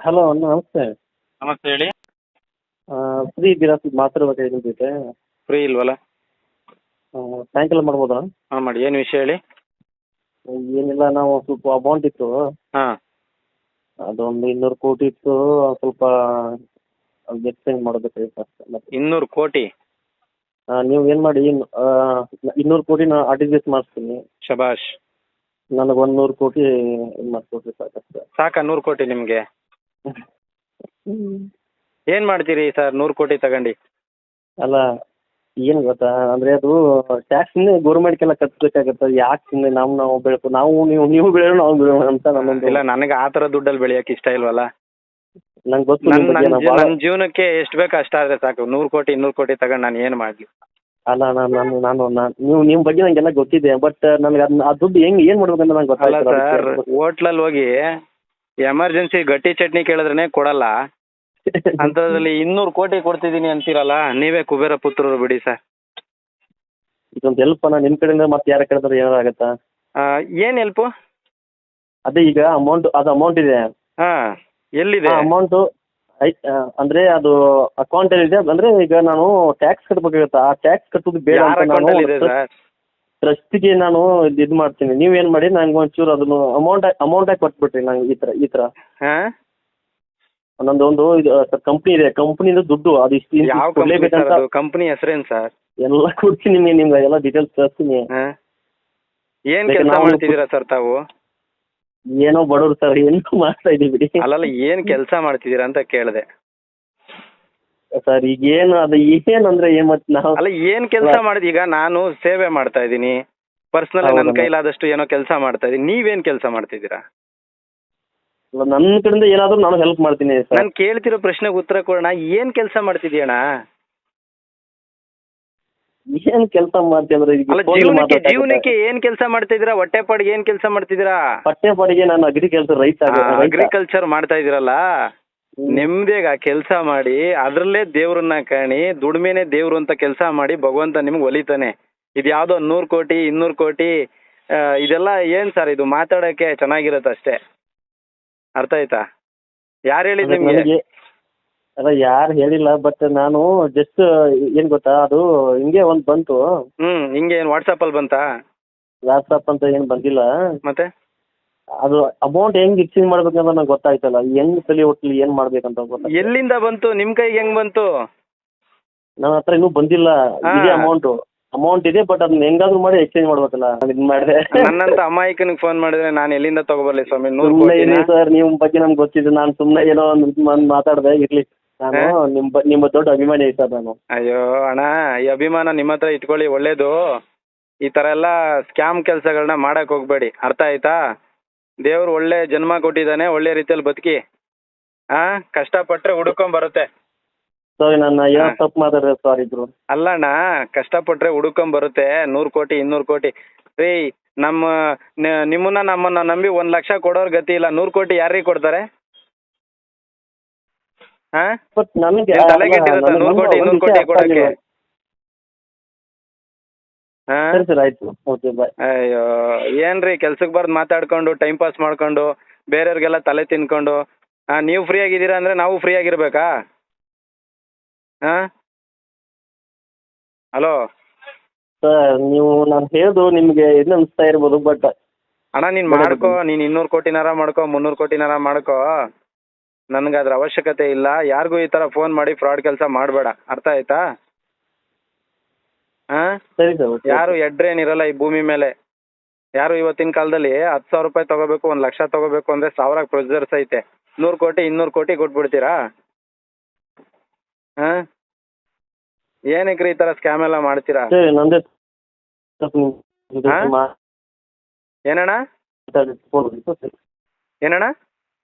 Hello ನಮಸ್ತೆ. ನಮಸ್ತೆ ಹೇಳಿ. ಫ್ರೀ ಇದ್ದೀರಾ? ಮಾತಾಡ್ಬೇಕಾಗಿ ನಿಮ್ಮ ಜೊತೆ. ಫ್ರೀ ಇಲ್ವಲ್ಲ? ಸಾಯಂಕಾಲ ಮಾಡ್ಬೋದಾ? ಹಾಂ ಮಾಡಿ. ಏನು ವಿಷಯ ಹೇಳಿ. ಏನಿಲ್ಲ, ನಾವು ಸ್ವಲ್ಪ ಅಮೌಂಟ್ ಇತ್ತು, ಹಾಂ. ಅದೊಂದು 200 ಕೋಟಿ ಇತ್ತು. ಸ್ವಲ್ಪ ಎಕ್ಸ್ಚೇಂಜ್ ಮಾಡಬೇಕಾಗಿತ್ತು ಅಷ್ಟೇ. ಮತ್ತೆ 200 ಕೋಟಿ? ನೀವು ಏನು ಮಾಡಿ, 200 ಕೋಟಿ ನಾನು ಆರ್ ಟಿ ಜಿ ಎಸ್ ಮಾಡಿಸ್ತೀನಿ. ಶಬಾಷ್. ನನಗೆ 100 ಕೋಟಿ ಇದು ಮಾಡಿಕೊಡ್ರಿ ಸಾಕಷ್ಟೇ. ಸಾಕಾ 100 ಕೋಟಿ ನಿಮಗೆ? ಏನು ಮಾಡ್ತೀರಿ ಸರ್ 100 ಕೋಟಿ ತಗೊಂಡು? ಅಲ್ಲ, ಏನು ಗೊತ್ತಾ ಅಂದರೆ ಅದು ಟ್ಯಾಕ್ಸ್ನೇ ಗೌರ್ಮೆಂಟ್ಗೆಲ್ಲ ಕಟ್ಟಬೇಕಾಗತ್ತೆ. ಯಾಕೆ ಸುಮ್ಮನೆ ನಾವು ಬೆಳಕು, ನೀವು ಬೆಳೆಯೋಣ, ನಾವು ಬೆಳೆಯೋಣ ಅಂತ ನನ್ನೊಂದು. ಇಲ್ಲ, ನನಗೆ ಆ ಥರ ದುಡ್ಡಲ್ಲಿ ಬೆಳೆಯೋಕೆ ಇಷ್ಟ ಇಲ್ವಲ್ಲ. ನಂಗೆ ಗೊತ್ತು ನಿಮ್ಮ ಬಗ್ಗೆ. ನನ್ನ ಜೀವನಕ್ಕೆ ಎಷ್ಟು ಬೇಕೋ ಅಷ್ಟಾದರೆ ಸಾಕು. 100 ಕೋಟಿ 200 ಕೋಟಿ ತಗೊಂಡು ನಾನು ಏನು ಮಾಡಲಿ? ಅಲ್ಲ, ನೀವು ನಿಮ್ಮ ಬಗ್ಗೆ ನನಗೆಲ್ಲ ಗೊತ್ತಿದೆ. ಬಟ್ ನನಗೆ ಅದನ್ನ ಆ ದುಡ್ಡು ಏನು ಮಾಡ್ಬೇಕಂತ ನಂಗೆ ಅಲ್ಲ ಗೊತ್ತಾಗಲ್ಲ ಸರ್, ಹೋಟ್ಲಲ್ಲಿ ಹೋಗಿ ಎಮರ್ಜೆನ್ಸಿ ಗಟ್ಟಿ ಚಟ್ನಿ ಕೇಳಿದ್ರೇ ಕೊಡಲ್ಲ. ಅಂಥದ್ರಲ್ಲಿ 200 ಕೋಟಿ ಕೊಡ್ತಿದ್ದೀನಿ ಅಂತೀರಲ್ಲ, ನೀವೇ ಕುಬೇರ ಪುತ್ರರು ಬಿಡಿ ಸರ್. ಇದೊಂದು ಹೆಲ್ಪ್ ಅಣ್ಣ ನಿಮ್ಮ ಕಡೆಯಿಂದ. ಮತ್ತೆ ಯಾರ ಕೇಳಿದ್ರೆ ಏನಾರು ಆಗುತ್ತಾ? ಏನು ಹೆಲ್ಪು? ಅದೇ ಈಗ ಅಮೌಂಟ್ ಇದೆ. ಹಾಂ, ಎಲ್ಲಿದೆ ಅಮೌಂಟು? ಅಂದರೆ ಅದು ಅಕೌಂಟಲ್ಲಿ ಇದೆ. ಅಂದರೆ ಈಗ ನಾನು ಟ್ಯಾಕ್ಸ್ ಕಟ್ಟಬೇಕಾಗತ್ತೆ. ಆ ಟ್ಯಾಕ್ಸ್ ಕಟ್ಟೋದು ಬೇಡ ಯಾರ ಅಂತ ನಾನು ಅಕೌಂಟಲ್ಲಿ ಇದೆ ಸರ್? ಟ್ರಸ್ಟಿಗೆ ನಾನು ಇದು ಮಾಡ್ತೀನಿ. ನೀವೇನು ಮಾಡಿ, ನನಗೆ ಒಂಚೂರು ಅದನ್ನು ಅಮೌಂಟಾಗಿ ಕೊಟ್ಬಿಟ್ರಿ ನಂಗೆ. ಈ ಥರ ಹಾಂ. ನನ್ನದೊಂದು ಇದು ಸರ್ ಕಂಪ್ನಿ ಇದೆ. ಕಂಪ್ನಿದು ದುಡ್ಡು ಅದು ಇಷ್ಟು ಯಾವ ಕಂಪ್ನಿ ಸರ್? ಕೊಡಲೇಬೇಕಂತ. ಅದು ಕಂಪ್ನಿ ಹೆಸರೇನು ಸರ್? ಎಲ್ಲ ಕೊಡ್ತೀನಿ, ನಿಮ್ಗೆ ಎಲ್ಲ ಡೀಟೇಲ್ಸ್ ಕಳಿಸ್ತೀನಿ. ಹಾಂ. ಏನು ಯಾಕೆ ಕೆಲಸ ನಾವು ಮಾಡ್ತಿದ್ದೀರಾ ಸರ್ ತಾವು? ಏನೋ ಬಡವ್ರು ಸರ್, ಏನೋ ಮಾಡ್ತಾ ಇದ್ದೀವಿ ಬಿಡಿ. ಅಲ್ಲಲ್ಲ, ಏನು ಕೆಲಸ ಮಾಡ್ತಿದ್ದೀರಾ ಅಂತ ಕೇಳಿದೆ ಸರ್. ಈಗ ಅದು ಏನಂದ್ರೆ ಮತ್ತೆ ನಾವು ಅಲ್ಲ, ಏನು ಕೆಲಸ ಮಾಡಿದ? ಈಗ ನಾನು ಸೇವೆ ಮಾಡ್ತಾ ಇದ್ದೀನಿ, ಪರ್ಸ್ನಲ್ ನನ್ನ ಹೌದಣ್ಣ. ಕೈಲಾದಷ್ಟು ಏನೋ ಕೆಲಸ ಮಾಡ್ತಾ ಇದ್ದೀನಿ. ನೀವೇನು ಕೆಲಸ ಮಾಡ್ತಿದ್ದೀರಾ? ನನ್ನ ಕಡೆಯಿಂದ ಏನಾದರೂ ನಾನು ಹೆಲ್ಪ್ ಮಾಡ್ತೀನಿ ಸರ್. ನಾನು ಕೇಳ್ತಿರೋ ಪ್ರಶ್ನೆಗೆ ಉತ್ತರ ಕೊಡೋಣ. ಏನು ಕೆಲಸ ಮಾಡ್ತಿದ್ದೀಯಣ್ಣ? ಏನು ಕೆಲಸ ಮಾಡ್ತೀನಿ ಅಂದ್ರೆ ಈಗ ಅಲ್ಲ, phone ಮಾತಾಡ್ತಾ ಜೀವನಕ್ಕೆ ಏನು ಕೆಲಸ ಮಾಡ್ತಿದ್ದೀರಾ? ಹೊಟ್ಟೆಪಾಡಿಗೆ ಏನು ಕೆಲಸ ಮಾಡ್ತಿದ್ದೀರಾ? ಪಟ್ಟೆಪಾಡಿಗೆ ನಾನು ಅಗ್ರಿಕಲ್ಚರ್ ರೈತ. ಅಗ್ರಿಕಲ್ಚರ್ ಮಾಡ್ತಾ ಇದ್ದೀರಲ್ಲ, ನೆಮ್ಮದಿಯಾಗಿ ಆ ಕೆಲಸ ಮಾಡಿ, ಅದರಲ್ಲೇ ದೇವ್ರನ್ನ ಕಾಣಿ. ದುಡಿಮೆನೆ ದೇವ್ರು ಅಂತ ಕೆಲಸ ಮಾಡಿ ಭಗವಂತ ನಿಮ್ಗೆ ಒಲಿತಾನೆ. ಇದು ಯಾವುದೋ 100 ಕೋಟಿ 200 ಕೋಟಿ ಇದೆಲ್ಲ ಏನು ಸರ್? ಇದು ಮಾತಾಡೋಕ್ಕೆ ಚೆನ್ನಾಗಿರುತ್ತೆ ಅಷ್ಟೇ. ಅರ್ಥ ಆಯ್ತಾ? ಯಾರು ಹೇಳಿದ್ ನಿಮಗೆ? ನನಗೆ ಅಲ್ಲ, ಯಾರು ಹೇಳಿಲ್ಲ. ಬಟ್ ನಾನು ಜಸ್ಟ್ ಏನು ಗೊತ್ತಾ, ಅದು ಹಿಂಗೆ ಒಂದು ಬಂತು. ಹಿಂಗೆ ಏನು ವಾಟ್ಸಪ್ಪಲ್ಲಿ ಬಂತಾ? ವಾಟ್ಸಪ್ ಅಂತ ಏನು ಬಂದಿಲ್ಲ. ಮತ್ತೆ ಅದು ಅಮೌಂಟ್ ಹೆಂಗೆ ಎಕ್ಸ್ಚೇಂಜ್ ಮಾಡ್ಬೇಕಂತ ನಂಗೆ ಗೊತ್ತಾಯ್ತಲ್ಲ. ಹೆಂಗೆ ತಲೆ ಒಟ್ಲಿ ಏನು ಮಾಡ್ಬೇಕಂತ ಗೊತ್ತಾಯ್ತು. ಎಲ್ಲಿಂದ ಬಂತು? ನಿಮ್ಮ ಕೈಗೆ ಹೆಂಗೆ ಬಂತು? ನನ್ನ ಹತ್ರ ಇನ್ನೂ ಬಂದಿಲ್ಲ. ಇದೆ ಅಮೌಂಟ್ ಇದೆ, ಬಟ್ ಅದನ್ನ ಹೆಂಗಾದ್ರೂ ಮಾಡಿ ಎಕ್ಸ್ಚೇಂಜ್ ಮಾಡ್ಬೇಕಲ್ಲ. ನಾನು ಇದು ಮಾಡಿದೆ. ನನ್ನಂತ ಅಮಾಯಕನಿಗೆ ಫೋನ್ ಮಾಡಿದ್ರೆ ನಾನು ಎಲ್ಲಿಂದ ತಗೋಬರ್ಲಿ ಸ್ವಾಮಿ 100 ಸುಮ್ಮನೆ ಕೋಟಿನ? ಇರಿ ಸರ್, ನಿಮ್ಮ ಬಗ್ಗೆ ನಮ್ಗೆ ಗೊತ್ತಿದೆ. ನಾನು ಸುಮ್ಮನೆ ಏನೋ ಒಂದು ಮಾತಾಡಿದೆ, ಇರಲಿ. ನಾನು ನಿಮ್ಮ ದೊಡ್ಡ ಅಭಿಮಾನಿ ಸರ್ ನಾನು. ಅಯ್ಯೋ ಅಣ್ಣ, ಈ ಅಭಿಮಾನ ನಿಮ್ಮ ಹತ್ರ ಇಟ್ಕೊಳ್ಳಿ, ಒಳ್ಳೇದು. ಈ ಥರ ಎಲ್ಲ ಸ್ಕ್ಯಾಮ್ ಕೆಲಸಗಳನ್ನ ಮಾಡಕ್ಕೆ ಹೋಗಬೇಡಿ. ಅರ್ಥ ಆಯ್ತಾ? ದೇವ್ರು ಒಳ್ಳೆ ಜನ್ಮ ಕೊಟ್ಟಿದ್ದಾನೆ, ಒಳ್ಳೆ ರೀತಿಯಲ್ಲಿ ಬದುಕಿ. ಕಷ್ಟಪಟ್ಟರೆ ಹುಡುಕೊಂಬರುತ್ತೆ. ಸಾರಿ, ನಾನು ಏನೋ ತಪ್ಪು ಮಾತಾಡಿದೆ, ಸಾರಿ ಬ್ರೋ. ಅಲ್ಲಣ್ಣ, ಕಷ್ಟಪಟ್ಟರೆ ಹುಡುಕೊಂಬರುತ್ತೆ. 100 ಕೋಟಿ 200 ಕೋಟಿ ರೀ. ನಿಮ್ಮನ್ನ ನಮ್ಮನ್ನ ನಂಬಿ 1 ಲಕ್ಷ ಕೊಡೋರು ಗತಿ ಇಲ್ಲ. 100 ಕೋಟಿ ಯಾರಿಗೆ ಕೊಡ್ತಾರೆ? ಬಟ್ ನನಗೆ ತಲೆ ಕೆಟ್ಟಿರುತ್ತೆ 100 ಕೋಟಿ 200 ಕೋಟಿ ಕೊಡೋಕ್ಕೆ. ಸರಿ ಸರ್, ಆಯ್ತು, ಓಕೆ, ಬಾಯ್. ಅಯ್ಯೋ, ಏನ್ರಿ ಕೆಲ್ಸಕ್ಕೆ ಬರ್ದು ಮಾತಾಡ್ಕೊಂಡು ಟೈಮ್ ಪಾಸ್ ಮಾಡ್ಕೊಂಡು ಬೇರೆಯವ್ರಿಗೆಲ್ಲ ತಲೆ ತಿನ್ಕೊಂಡು ನೀವು ಫ್ರೀ ಆಗಿದ್ದೀರಾ ಅಂದರೆ ನಾವು ಫ್ರೀ ಆಗಿರ್ಬೇಕಾ? ಹಲೋ ಸರ್, ನಾನು ಹೇಳೋದು ನಿಮಗೆ ಇದು ಅನಿಸ್ತಾ ಇರ್ಬೋದು, ಬಟ್ ಅಣ್ಣ ನೀನು ಮಾಡ್ಕೋ. ನೀನು 200 ಕೋಟಿನಾರ ಮಾಡ್ಕೋ, 300 ಕೋಟಿನಾರ ಮಾಡ್ಕೋ. ನನಗೆ ಅದ್ರ ಅವಶ್ಯಕತೆ ಇಲ್ಲ. ಯಾರಿಗೂ ಈ ಥರ ಫೋನ್ ಮಾಡಿ ಫ್ರಾಡ್ ಕೆಲಸ ಮಾಡಬೇಡ. ಅರ್ಥ ಆಯ್ತಾ? ಸರಿ ಸರ್, ಓಕೆ. ಯಾರು ಎಡ್ರೇನಿರಲ್ಲ ಈ ಭೂಮಿ ಮೇಲೆ. ಯಾರು ಇವತ್ತಿನ ಕಾಲದಲ್ಲಿ 10,000 ರೂಪಾಯಿ ತೊಗೋಬೇಕು, 1 ಲಕ್ಷ ತೊಗೋಬೇಕು ಅಂದರೆ 1000 ಪ್ರೊಸೀಜರ್ಸ್ ಐತೆ. 100 ಕೋಟಿ 200 ಕೋಟಿ ಕೊಟ್ಬಿಡ್ತೀರಾ? ಏನಕ್ಕೆ ಈ ಥರ ಸ್ಕ್ಯಾಮ್ ಎಲ್ಲ ಮಾಡ್ತೀರಾ? ನಂದೇ ಏನಣ್ಣ? ಏನಣ್ಣ?